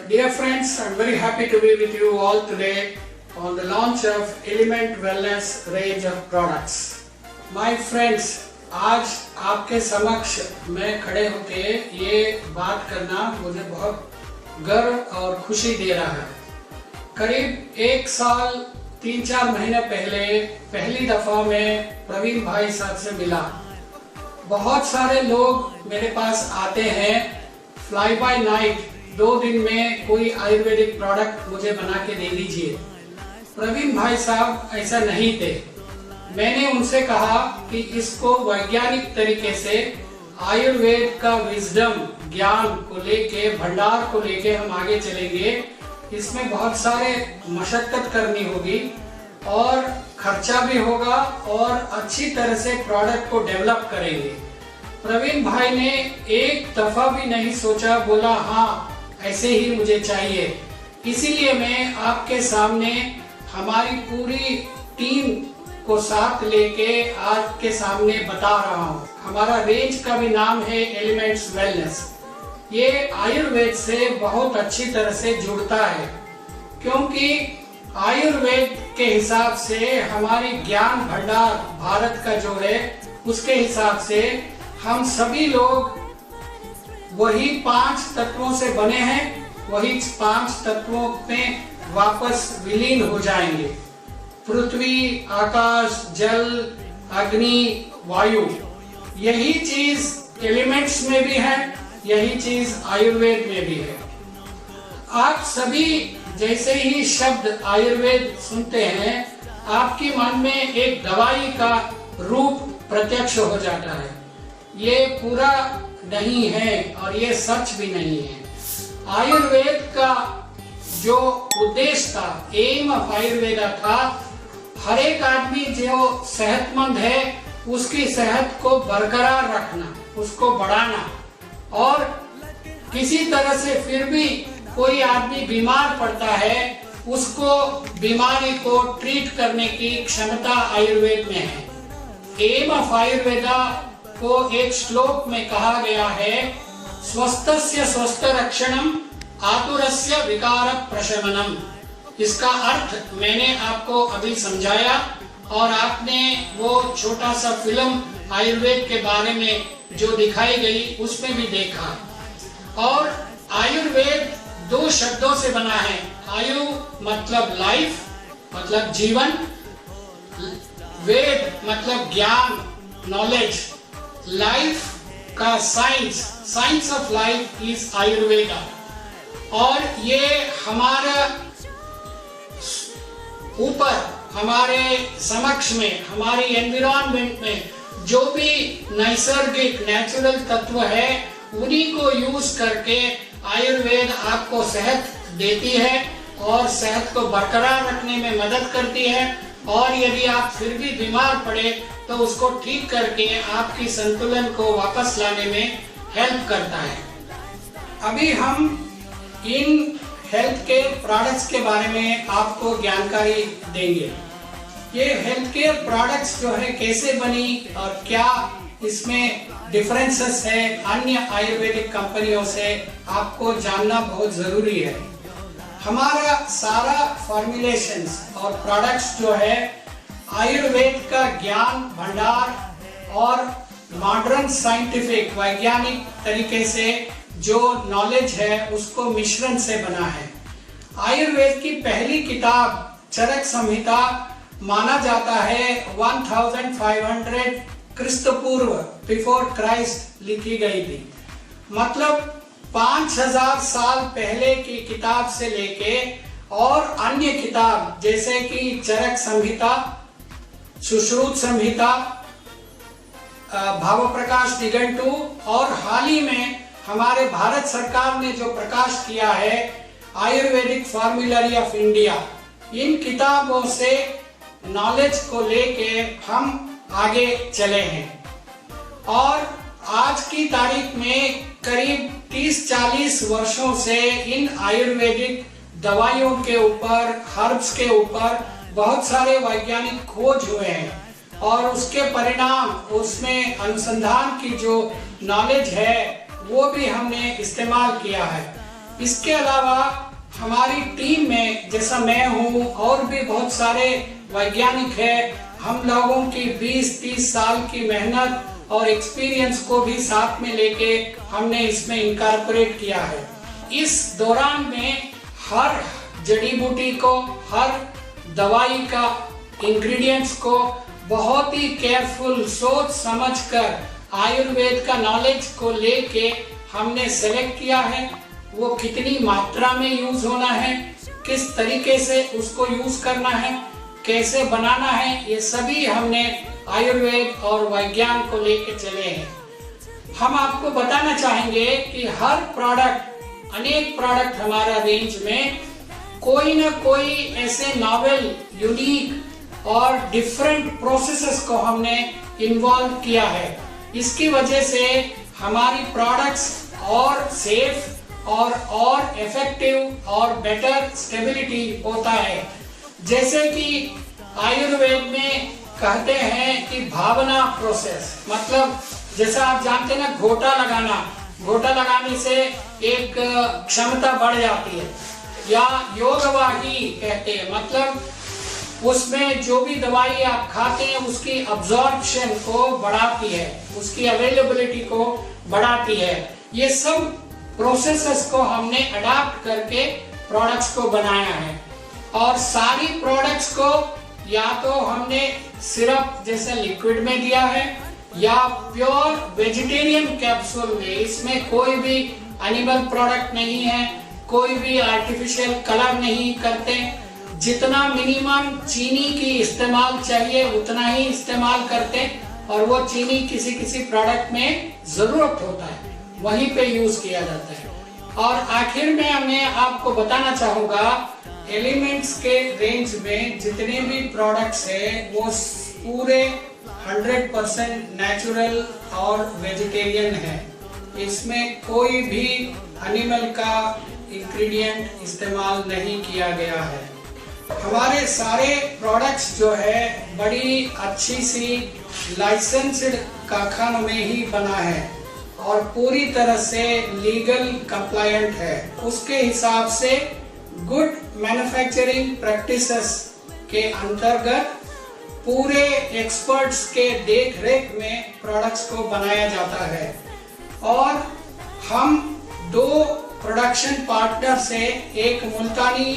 Dear friends, I'm very happy to be with you all today on the launch of Element Wellness range of products. My friends, आज आपके समक्ष मैं खड़े होके ये बात करना मुझे बहुत गर्व और खुशी दे रहा है। करीब 1 साल 3-4 महीने पहले पहली दफा मैं प्रवीण भाई साहब से मिला। बहुत सारे लोग मेरे पास आते हैं फ्लाई बाय नाइट, 2 दिन में कोई आयुर्वेदिक प्रोडक्ट मुझे बना के दे दीजिए। प्रवीण भाई साहब ऐसा नहीं थे। मैंने उनसे कहा कि इसको वैज्ञानिक तरीके से आयुर्वेद का विजडम ज्ञान को लेके, भंडार को लेके हम आगे चलेंगे। इसमें बहुत सारे मशक्कत करनी होगी और खर्चा भी होगा और अच्छी तरह से प्रोडक्ट को डेवलप करेंगे। प्रवीण भाई ने एक दफा भी नहीं सोचा, बोला हाँ ऐसे ही मुझे चाहिए। इसीलिए मैं आपके सामने हमारी पूरी टीम को साथ लेके आपके सामने बता रहा हूँ। हमारा रेंज का भी नाम है एलिमेंट्स वेलनेस। ये आयुर्वेद से बहुत अच्छी तरह से जुड़ता है, क्योंकि आयुर्वेद के हिसाब से हमारी ज्ञान भंडार भारत का जो है उसके हिसाब से हम सभी लोग वही 5 तत्वों से बने हैं, वही 5 तत्वों में वापस विलीन हो जाएंगे। पृथ्वी, आकाश, जल, अग्नि, वायु, यही चीज एलिमेंट्स में भी है, यही चीज आयुर्वेद में भी है। आप सभी जैसे ही शब्द आयुर्वेद सुनते हैं, आपके मन में एक दवाई का रूप प्रत्यक्ष हो जाता है। ये पूरा नहीं है और ये सच भी नहीं है। आयुर्वेद का जो उद्देश्य था, एम ऑफ आयुर्वेदा था, हर एक आदमी जो सेहतमंद है उसकी सेहत को बरकरार रखना, उसको बढ़ाना, और किसी तरह से फिर भी कोई आदमी बीमार पड़ता है उसको बीमारी को ट्रीट करने की क्षमता आयुर्वेद में है। एम ऑफ आयुर्वेदा को एक श्लोक में कहा गया है, स्वस्थस्य स्वस्थ रक्षणम आतुरस्य विकार प्रशमनम। इसका अर्थ मैंने आपको अभी समझाया और आपने वो छोटा सा फिल्म आयुर्वेद के बारे में जो दिखाई गई उसमें भी देखा। और आयुर्वेद 2 शब्दों से बना है। आयु मतलब लाइफ, मतलब जीवन, वेद मतलब ज्ञान, नॉलेज, लाइफ का science, science of life is Ayurveda. और ये हमारा ऊपर, हमारे समक्ष में, हमारे एनवायरनमेंट में जो भी नैसर्गिक नेचुरल तत्व है उन्हीं को यूज करके आयुर्वेद आपको सेहत देती है और सेहत को बरकरार रखने में मदद करती है। और यदि आप फिर भी बीमार पड़े तो उसको ठीक करके आपकी संतुलन को वापस लाने में हेल्प करता है। अभी हम इन हेल्थ केयर प्रोडक्ट्स के बारे में आपको जानकारी देंगे। ये हेल्थ केयर प्रोडक्ट्स जो है कैसे बनी और क्या इसमें डिफरेंसेस है अन्य आयुर्वेदिक कंपनियों से, आपको जानना बहुत जरूरी है। हमारा सारा फॉर्मुलेशंस और प्रोडक्ट्स जो है आयुर्वेद का ज्ञान भंडार और मॉडर्न साइंटिफिक वैज्ञानिक तरीके से जो नॉलेज है उसको मिश्रण से बना है। आयुर्वेद की पहली किताब चरक संहिता माना जाता है 1500 क्रिस्त पूर्व, बिफोर क्राइस्ट लिखी गई थी। मतलब 5000 साल पहले की किताब से लेके और अन्य किताब जैसे कि चरक संहिता, सुश्रुत संहिता, भाव प्रकाश निघंटु, और हाल ही में हमारे भारत सरकार ने जो प्रकाश किया है आयुर्वेदिक फॉर्मूलरी ऑफ इंडिया, इन किताबों से नॉलेज को लेके हम आगे चले हैं। और आज की तारीख में करीब 30-40 वर्षों से इन आयुर्वेदिक दवाइयों के ऊपर, हर्ब्स के ऊपर बहुत सारे वैज्ञानिक खोज हुए हैं और उसके परिणाम, उसमें अनुसंधान की जो नॉलेज है वो भी हमने इस्तेमाल किया है। इसके अलावा हमारी टीम में जैसा मैं हूँ और भी बहुत सारे वैज्ञानिक हैं। हम लोगों की 20-30 साल की मेहनत और एक्सपीरियंस को भी साथ में लेके हमने इसमें इनकॉर्पोरेट किया है। इस दौरान में हर जड़ी बूटी को, हर दवाई का इंग्रेडिएंट्स को बहुत ही केयरफुल सोच समझकर आयुर्वेद का नॉलेज को लेके हमने सेलेक्ट किया है। वो कितनी मात्रा में यूज होना है, किस तरीके से उसको यूज करना है, कैसे बनाना है, ये सभी हमने आयुर्वेद और विज्ञान को लेके चले हैं। हम आपको बताना चाहेंगे कि हर प्रोडक्ट, अनेक प्रोडक्ट हमारा रेंज में कोई ना कोई ऐसे नॉवेल, यूनिक और डिफरेंट प्रोसेसेस को हमने इन्वॉल्व किया है। इसकी वजह से हमारी प्रोडक्ट्स और सेफ और इफेक्टिव और बेटर स्टेबिलिटी होता है। जैसे कि आयुर्वेद में कहते हैं कि भावना प्रोसेस, मतलब जैसा आप जानते हैं ना, घोटा लगाने से एक क्षमता बढ़ जाती है, या योगवाही कहते हैं, मतलब उसमें जो भी दवाई आप खाते हैं उसकी अब्जॉर्प्शन को बढ़ाती है, उसकी अवेलेबिलिटी को बढ़ाती है। ये सब प्रोसेसेस को हमने अडॉप्ट करके प्रोडक्ट्स को बनाया है। और सारी प्रोडक्ट्स को या तो हमने सिरप जैसे लिक्विड में दिया है या प्योर वेजिटेरियन कैप्सूल में। इसमें कोई भी एनिमल प्रोडक्ट नहीं है, कोई भी आर्टिफिशियल कलर नहीं करते। जितना मिनिमम चीनी की इस्तेमाल चाहिए उतना ही इस्तेमाल करते, और वो चीनी किसी किसी प्रोडक्ट में जरूरत होता है, वहीं पे यूज किया जाता है। और आखिर में मैं आपको बताना चाहूंगा, एलिमेंट्स के रेंज में जितने भी प्रोडक्ट्स हैं वो पूरे 100% नेचुरल और वेजिटेरियन है। इसमें कोई भी एनिमल का इंग्रेडिएंट इस्तेमाल नहीं किया गया है। हमारे सारे प्रोडक्ट्स जो है बड़ी अच्छी सी लाइसेंस्ड कारखानों में ही बना है और पूरी तरह से लीगल कंप्लायंट है। उसके हिसाब से गुड मैन्युफैक्चरिंग प्रैक्टिसेस के अंतर्गत पूरे एक्सपर्ट्स के देख रेख में प्रोडक्ट्स को बनाया जाता है। और हम 2 प्रोडक्शन पार्टनर से, एक मुल्तानी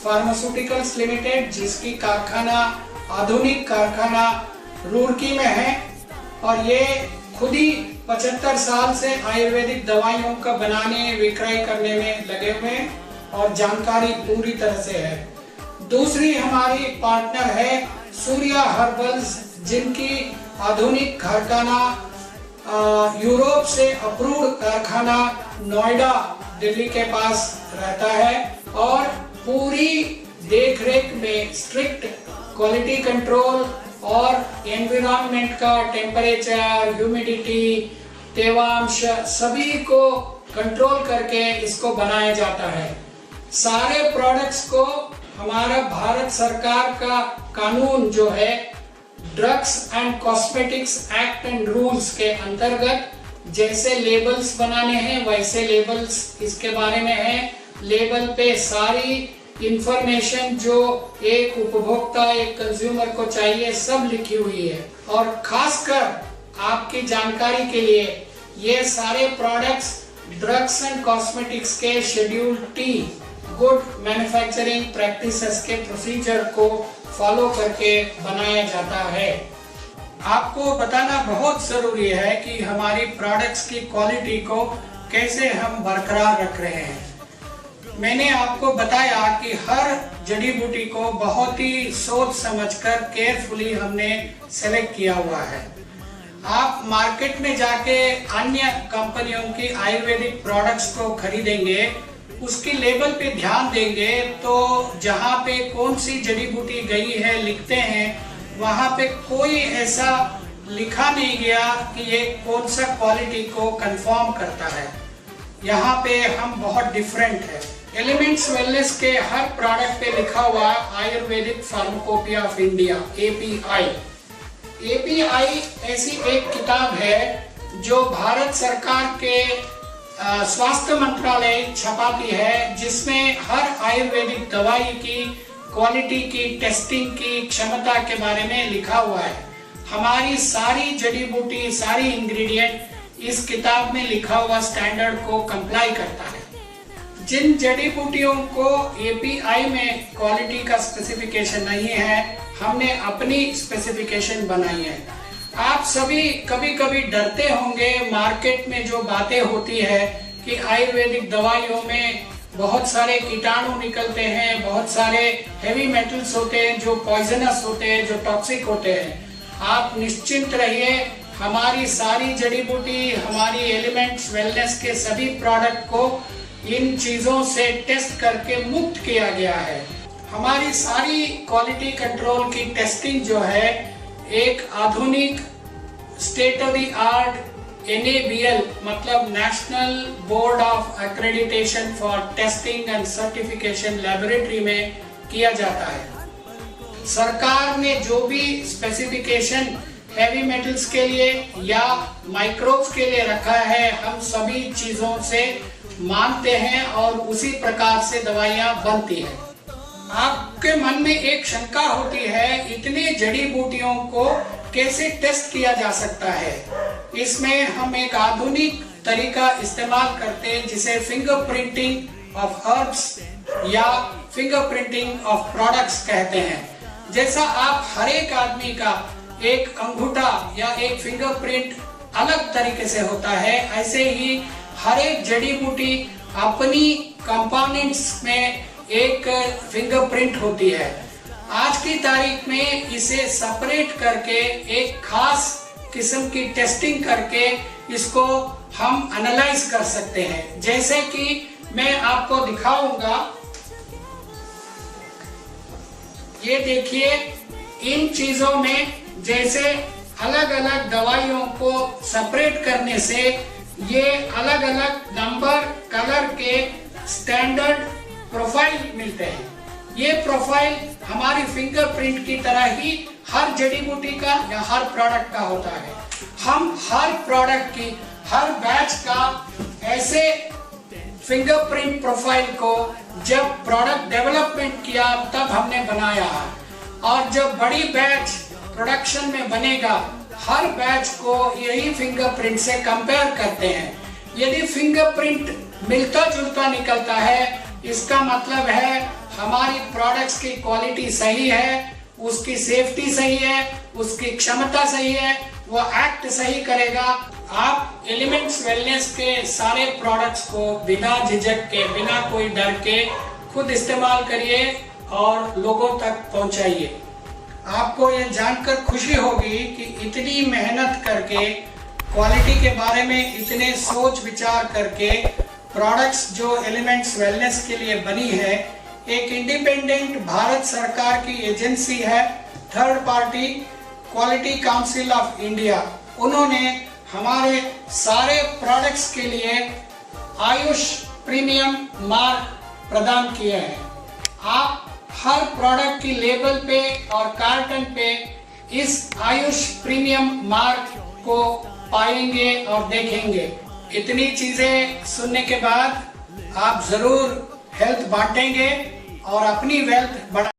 फार्मास्यूटिकल्स लिमिटेड जिसकी कारखाना, आधुनिक कारखाना रुड़की में है, और ये खुद ही 75 साल से आयुर्वेदिक दवाइयों का बनाने, विक्रय करने में लगे हुए हैं और जानकारी पूरी तरह से है। दूसरी हमारी पार्टनर है सूर्या हर्बल्स, जिनकी आधुनिक कारखाना यूरोप से अप्रूव्ड कारखाना नोएडा, दिल्ली के पास रहता है, और पूरी देखरेख में स्ट्रिक्ट क्वालिटी कंट्रोल और एनवायरनमेंट का टेम्परेचर, ह्यूमिडिटी, तेवांश सभी को कंट्रोल करके इसको बनाया जाता है। सारे प्रोडक्ट्स को हमारा भारत सरकार का कानून जो है drugs and cosmetics act and rules के अंतर्गत जैसे लेबल्स बनाने हैं वैसे लेबल्स इसके बारे में है। लेबल पे सारी इंफॉर्मेशन जो एक उपभोक्ता, एक कंज्यूमर को चाहिए सब लिखी हुई है। और खासकर आपकी जानकारी के लिए ये सारे प्रोडक्ट्स ड्रग्स एंड कॉस्मेटिक्स के schedule T good manufacturing practices के प्रोसीजर को फॉलो करके बनाया जाता है। आपको बताना बहुत जरूरी है कि हमारी प्रोडक्ट्स की क्वालिटी को कैसे हम बरकरार रख रहे हैं। मैंने आपको बताया कि हर जड़ी बूटी को बहुत ही सोच समझकर केयरफुली हमने सेलेक्ट किया हुआ है। आप मार्केट में जाके अन्य कंपनियों की आयुर्वेदिक प्रोडक्ट्स को खरीदेंगे, उसकी लेबल पे ध्यान देंगे तो जहाँ पे कौन सी जड़ी बूटी गई है लिखते हैं, वहाँ पे कोई ऐसा लिखा नहीं गया कि ये कौन सा क्वालिटी को कंफर्म करता है। यहाँ पे हम बहुत डिफरेंट है। एलिमेंट्स वेलनेस के हर प्रोडक्ट पे लिखा हुआ Ayurvedic pharmacopoeia of India API। API ऐसी एक किताब है जो भारत सरकार के स्वास्थ्य मंत्रालय छपाती है, जिसमें हर आयुर्वेदिक दवाई की क्वालिटी की टेस्टिंग की क्षमता के बारे में लिखा हुआ है। हमारी सारी जड़ी बूटी, सारी इंग्रेडिएंट इस किताब में लिखा हुआ स्टैंडर्ड को कंप्लाई करता है। जिन जड़ी बूटियों को एपीआई में क्वालिटी का स्पेसिफिकेशन नहीं है, हमने अपनी स्पेसिफिकेशन बनाई है। आप सभी कभी कभी डरते होंगे, मार्केट में जो बातें होती है कि आयुर्वेदिक दवाइयों में बहुत सारे कीटाणु निकलते हैं, बहुत सारे हेवी मेटल्स होते हैं जो पॉइजनस होते हैं, जो टॉक्सिक होते हैं। आप निश्चिंत रहिए, हमारी सारी जड़ी बूटी, हमारी एलिमेंट्स वेलनेस के सभी प्रोडक्ट को इन चीजों से टेस्ट करके मुक्त किया गया है। हमारी सारी क्वालिटी कंट्रोल की टेस्टिंग जो है एक आधुनिक state of the art NABL मतलब national board of accreditation for testing and certification laboratory में किया जाता है। सरकार ने जो भी स्पेसिफिकेशन हेवी मेटल्स के लिए या माइक्रोब्स के लिए रखा है, हम सभी चीजों से मानते हैं और उसी प्रकार से दवाइयां बनती हैं। आपके मन में एक शंका होती है, इतनी जड़ी बूटियों को कैसे टेस्ट किया जा सकता है? इसमें हम एक आधुनिक तरीका इस्तेमाल करते हैं जिसे फिंगरप्रिंटिंग ऑफ हर्ब्स या फिंगरप्रिंटिंग ऑफ प्रोडक्ट्स कहते हैं। जैसा आप हर एक आदमी का एक अंगूठा या एक फिंगरप्रिंट अलग तरीके से होता है, ऐसे ही हर एक जड़ी बूटी अपनी कंपोनेंट्स में एक फिंगरप्रिंट होती है। आज की तारीख में इसे सेपरेट करके एक खास किस्म की टेस्टिंग करके इसको हम एनालाइज कर सकते हैं। जैसे कि मैं आपको दिखाऊंगा, ये देखिए, इन चीजों में जैसे अलग अलग दवाइयों को सेपरेट करने से ये अलग अलग नंबर, कलर के स्टैंडर्ड प्रोफाइल मिलते हैं। ये प्रोफाइल हमारी फिंगरप्रिंट की तरह ही हर जड़ी बूटी का या हर प्रोडक्ट का होता है। हम हर प्रोडक्ट की, हर बैच का ऐसे फिंगरप्रिंट प्रोफाइल को जब प्रोडक्ट डेवलपमेंट किया तब हमने बनाया है, और जब बड़ी बैच प्रोडक्शन में बनेगा, हर बैच को यही फिंगरप्रिंट से कंपेयर करते हैं। यदि फिंगरप्रिंट मिलता जुलता निकलता है, इसका मतलब है हमारी प्रोडक्ट्स की क्वालिटी सही है, उसकी सेफ्टी सही है, उसकी क्षमता सही है, वो एक्ट सही करेगा। आप एलिमेंट्स वेलनेस के सारे प्रोडक्ट्स को बिना झिझक के, बिना कोई डर के खुद इस्तेमाल करिए और लोगों तक पहुंचाइए। आपको ये जानकर खुशी होगी कि इतनी मेहनत करके, क्वालिटी के बारे में इतने सोच विचार करके प्रोडक्ट्स जो एलिमेंट्स वेलनेस के लिए बनी है, एक इंडिपेंडेंट भारत सरकार की एजेंसी है, third party quality council of India. उन्होंने हमारे सारे प्रोडक्ट्स के लिए आयुष प्रीमियम मार्क प्रदान किए हैं। आप हर प्रोडक्ट की लेबल पे और कार्टन पे इस आयुष प्रीमियम मार्क को पाएंगे और देखेंगे। इतनी चीजें सुनने के बाद आप जरूर हेल्थ बांटेंगे और अपनी वेल्थ बढ़ा